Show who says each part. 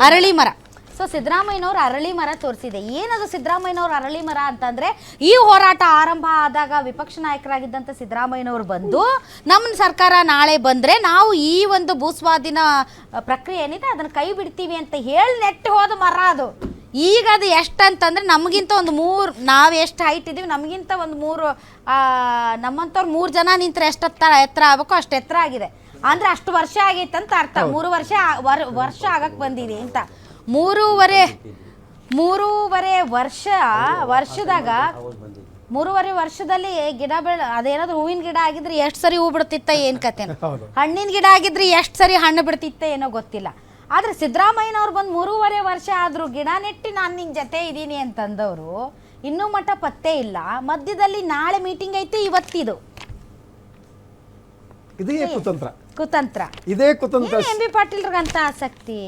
Speaker 1: ಅರಳಿ ಮರ. ಸೊ ಸಿದ್ದರಾಮಯ್ಯನವ್ರು ಅರಳಿ ಮರ ತೋರಿಸಿದೆ. ಏನದು ಸಿದ್ದರಾಮಯ್ಯನವ್ರು ಅರಳಿ ಮರ ಅಂತಂದರೆ, ಈ ಹೋರಾಟ ಆರಂಭ ಆದಾಗ ವಿಪಕ್ಷ ನಾಯಕರಾಗಿದ್ದಂಥ ಸಿದ್ದರಾಮಯ್ಯನವ್ರು ಬಂದು ನಮ್ಮ ಸರ್ಕಾರ ನಾಳೆ ಬಂದರೆ ನಾವು ಈ ಒಂದು ಭೂಸ್ವಾಧೀನ ಪ್ರಕ್ರಿಯೆ ಏನಿದೆ ಅದನ್ನು ಕೈ ಬಿಡ್ತೀವಿ ಅಂತ ಹೇಳಿ ನೆಟ್ಟು ಹೋದ ಮರ ಅದು. ಈಗ ಅದು ಎಷ್ಟು ಅಂತಂದರೆ ನಮಗಿಂತ ಒಂದು 3, ನಾವು ಎಷ್ಟು ಹೈಟ್ ಇದ್ದೀವಿ ನಮಗಿಂತ ಒಂದು 3 ನಮ್ಮಂಥವ್ರು 3 ಜನ ನಿಂತರೆ ಎಷ್ಟು ಎತ್ತರ ಆಗಬೇಕು ಅಷ್ಟು ಎತ್ತರ ಆಗಿದೆ. ಅಂದರೆ ಅಷ್ಟು ವರ್ಷ ಆಗೈತೆ ಅಂತ ಅರ್ಥ. 3 ವರ್ಷ ಆಗಕ್ಕೆ ಬಂದಿದೆ ಅಂತ. ಮೂರುವರೆ ವರ್ಷದಾಗ 3.5 ವರ್ಷದಲ್ಲಿ ಗಿಡ ಅದೇನಾದ್ರು ಹೂವಿನ ಗಿಡ ಆಗಿದ್ರೆ ಎಷ್ಟು ಸರಿ ಹೂ ಬಿಡ್ತಿತ್ತ ಏನು ಕತೆನೋ, ಹಣ್ಣಿನ ಗಿಡ ಆಗಿದ್ರೆ ಎಷ್ಟು ಸರಿ ಹಣ್ಣು ಬಿಡ್ತಿತ್ತ ಏನೋ ಗೊತ್ತಿಲ್ಲ. ಆದರೆ ಸಿದ್ದರಾಮಯ್ಯನವ್ರು ಬಂದು 3.5 ವರ್ಷ ಆದರೂ ಗಿಡ ನೆಟ್ಟಿ ನಾನು ನಿನ್ನ ಜೊತೆ ಇದ್ದೀನಿ ಅಂತಂದವರು ಇನ್ನೂ ಮಟ್ಟ ಪತ್ತೆ ಇಲ್ಲ. ಮಧ್ಯದಲ್ಲಿ ನಾಳೆ ಮೀಟಿಂಗ್ ಐತಿ, ಇವತ್ತಿದು
Speaker 2: ಇದೇ ಕುತಂತ್ರ
Speaker 1: ಕುತಂತ್ರ.
Speaker 2: ಇದೇ ಕುತಂತ್ರ.
Speaker 1: ಎಂ ಬಿ ಪಾಟೀಲ್ರಿಗಂತ ಆಸಕ್ತಿ